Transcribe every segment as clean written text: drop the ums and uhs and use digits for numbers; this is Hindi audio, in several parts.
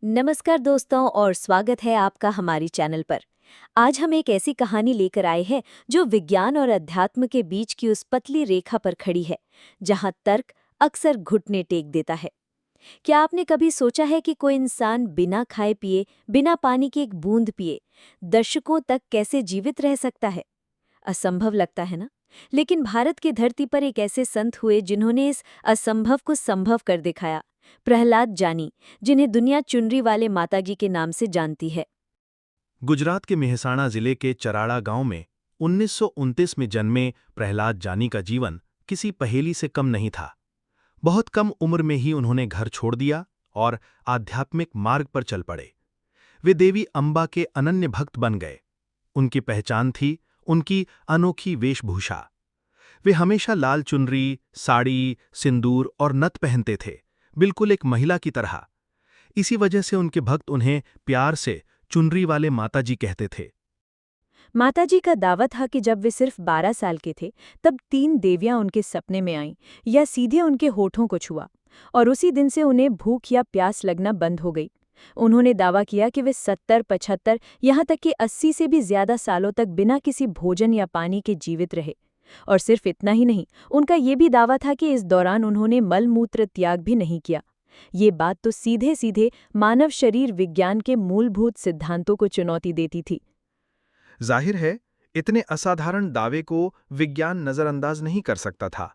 नमस्कार दोस्तों और स्वागत है आपका हमारी चैनल पर। आज हम एक ऐसी कहानी लेकर आए हैं जो विज्ञान और अध्यात्म के बीच की उस पतली रेखा पर खड़ी है जहां तर्क अक्सर घुटने टेक देता है। क्या आपने कभी सोचा है कि कोई इंसान बिना खाए पिए, बिना पानी की एक बूंद पिए दशकों तक कैसे जीवित रह सकता है? असंभव लगता है ना? लेकिन भारत की धरती पर एक ऐसे संत हुए जिन्होंने इस असंभव को संभव कर दिखाया। प्रहलाद जानी, जिन्हें दुनिया चुनरी वाले माताजी के नाम से जानती है। गुजरात के मेहसाणा जिले के चराड़ा गांव में 1929 में जन्मे प्रहलाद जानी का जीवन किसी पहेली से कम नहीं था। बहुत कम उम्र में ही उन्होंने घर छोड़ दिया और आध्यात्मिक मार्ग पर चल पड़े। वे देवी अम्बा के अनन्य भक्त बन गए। उनकी पहचान थी उनकी अनोखी वेशभूषा। वे हमेशा लाल चुनरी, साड़ी, सिंदूर और नथ पहनते थे, बिल्कुल एक महिला की तरह। इसी वजह से उनके भक्त उन्हें प्यार से चुनरी वाले माताजी कहते थे। माताजी का दावा था कि जब वे सिर्फ 12 साल के थे तब 3 देवियां उनके सपने में आईं या सीधे उनके होठों को छुआ, और उसी दिन से उन्हें भूख या प्यास लगना बंद हो गई। उन्होंने दावा किया कि वे 70, 75, यहाँ तक कि 80 से भी ज्यादा सालों तक बिना किसी भोजन या पानी के जीवित रहे। और सिर्फ इतना ही नहीं, उनका ये भी दावा था कि इस दौरान उन्होंने मल मूत्र त्याग भी नहीं किया। ये बात तो सीधे सीधे मानव शरीर विज्ञान के मूलभूत सिद्धांतों को चुनौती देती थी। जाहिर है, इतने असाधारण दावे को विज्ञान नजरअंदाज नहीं कर सकता था।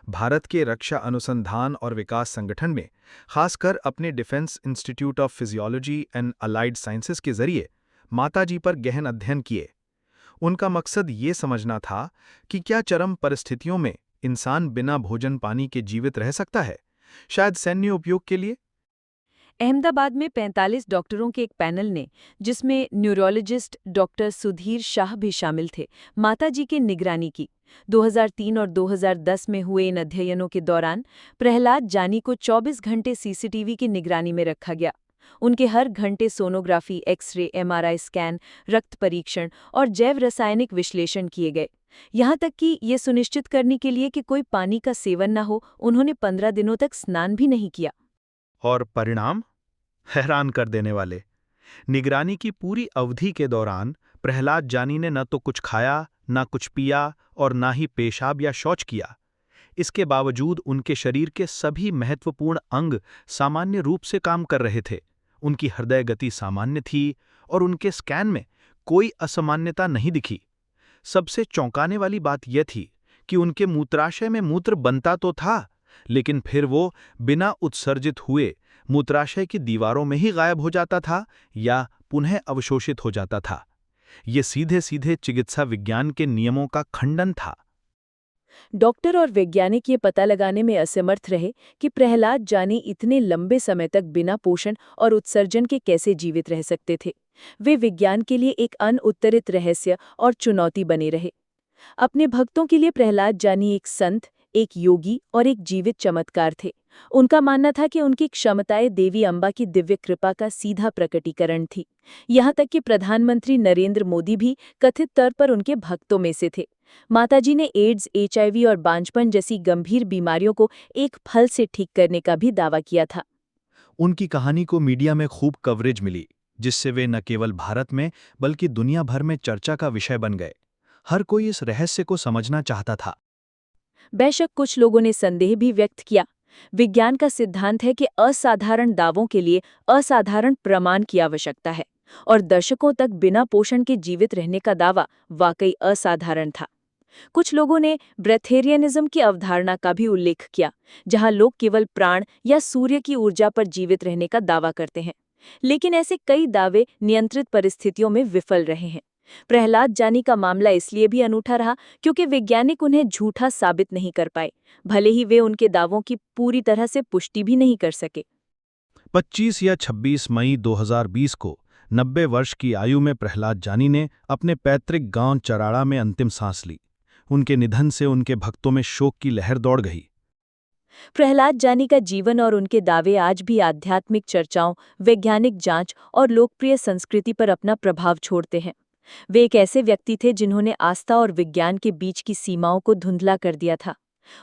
भारत के रक्षा अनुसंधान और विकास संगठन में, खासकर अपने defence institute of physiology and allied sciences के जरिए माताजी पर गहन अध्ययन किए। उनका मकसद ये समझना था कि क्या चरम परिस्थितियों में इंसान बिना भोजन पानी के जीवित रह सकता है, शायद सैन्य उपयोग के लिए। अहमदाबाद में 45 डॉक्टरों के एक पैनल ने, जिसमें न्यूरोलॉजिस्ट डॉक्टर सुधीर शाह भी शामिल थे, माताजी की निगरानी की। 2003 और 2010 में हुए इन अध्ययनों के दौरान प्रहलाद जानी को 24 घंटे सीसीटीवी की निगरानी में रखा गया। उनके हर घंटे सोनोग्राफी, एक्सरे, एमआरआई स्कैन, रक्त परीक्षण और जैव रासायनिक विश्लेषण किए गए। यहाँ तक कि ये सुनिश्चित करने के लिए कि कोई पानी का सेवन न हो, उन्होंने 15 दिनों तक स्नान भी नहीं किया। और परिणाम हैरान कर देने वाले। निगरानी की पूरी अवधि के दौरान प्रहलाद जानी ने न तो कुछ खाया, न कुछ पिया और न ही पेशाब या शौच किया। इसके बावजूद उनके शरीर के सभी महत्वपूर्ण अंग सामान्य रूप से काम कर रहे थे। उनकी हृदय गति सामान्य थी और उनके स्कैन में कोई असामान्यता नहीं दिखी। सबसे चौंकाने वाली बात यह थी कि उनके मूत्राशय में मूत्र बनता तो था, लेकिन फिर वो बिना उत्सर्जित हुए मूत्राशय की दीवारों में ही गायब हो जाता था या पुनः अवशोषित हो जाता था। ये सीधे सीधे चिकित्सा विज्ञान के नियमों का खंडन था। डॉक्टर और वैज्ञानिक ये पता लगाने में असमर्थ रहे कि प्रहलाद जानी इतने लंबे समय तक बिना पोषण और उत्सर्जन के कैसे जीवित रह सकते थे। वे विज्ञान के लिए एक अनउत्तरित रहस्य और चुनौती बने रहे। अपने भक्तों के लिए प्रहलाद जानी एक संत, एक योगी और एक जीवित चमत्कार थे। उनका मानना था कि उनकी क्षमताएं देवी अम्बा की दिव्य कृपा का सीधा प्रकटीकरण थी। यहाँ तक कि प्रधानमंत्री नरेंद्र मोदी भी कथित तौर पर उनके भक्तों में से थे। माताजी ने एड्स, एचआईवी और बांझपन जैसी गंभीर बीमारियों को एक फल से ठीक करने का भी दावा किया था। उनकी कहानी को मीडिया में खूब कवरेज मिली, जिससे वे न केवल भारत में बल्कि दुनिया भर में चर्चा का विषय बन गए। हर कोई इस रहस्य को समझना चाहता था। बेशक कुछ लोगों ने संदेह भी व्यक्त किया। विज्ञान का सिद्धांत है कि असाधारण दावों के लिए असाधारण प्रमाण की आवश्यकता है, और दशकों तक बिना पोषण के जीवित रहने का दावा वाकई असाधारण था। कुछ लोगों ने ब्रेथेरियनिज्म की अवधारणा का भी उल्लेख किया, जहां लोग केवल प्राण या सूर्य की ऊर्जा पर जीवित रहने का दावा करते हैं। लेकिन ऐसे कई दावे नियंत्रित परिस्थितियों में विफल रहे हैं। प्रहलाद जानी का मामला इसलिए भी अनूठा रहा क्योंकि वैज्ञानिक उन्हें झूठा साबित नहीं कर पाए, भले ही वे उनके दावों की पूरी तरह से पुष्टि भी नहीं कर सके। 25 या 26 मई 2020 को 90 वर्ष की आयु में प्रहलाद जानी ने अपने पैतृक गांव चराड़ा में अंतिम सांस ली। उनके निधन से उनके भक्तों में शोक की लहर दौड़ गई। प्रहलाद जानी का जीवन और उनके दावे आज भी आध्यात्मिक चर्चाओं, वैज्ञानिक जांच और लोकप्रिय संस्कृति पर अपना प्रभाव छोड़ते हैं। वे एक ऐसे व्यक्ति थे जिन्होंने आस्था और विज्ञान के बीच की सीमाओं को धुंधला कर दिया था।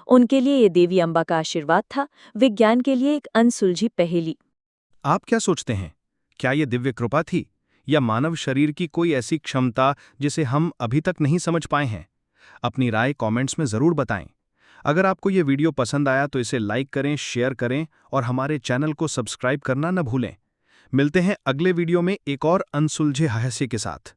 उनके लिए ये देवी अम्बा का आशीर्वाद था, विज्ञान के लिए एक अनसुलझी पहेली। आप क्या सोचते हैं? क्या ये दिव्य कृपा थी या मानव शरीर की कोई ऐसी क्षमता जिसे हम अभी तक नहीं समझ पाए हैं? अपनी राय कमेंट्स में ज़रूर बताएं। अगर आपको ये वीडियो पसंद आया तो इसे लाइक करें, शेयर करें और हमारे चैनल को सब्सक्राइब करना न भूलें। मिलते हैं अगले वीडियो में एक और अनसुलझे रहस्य के साथ।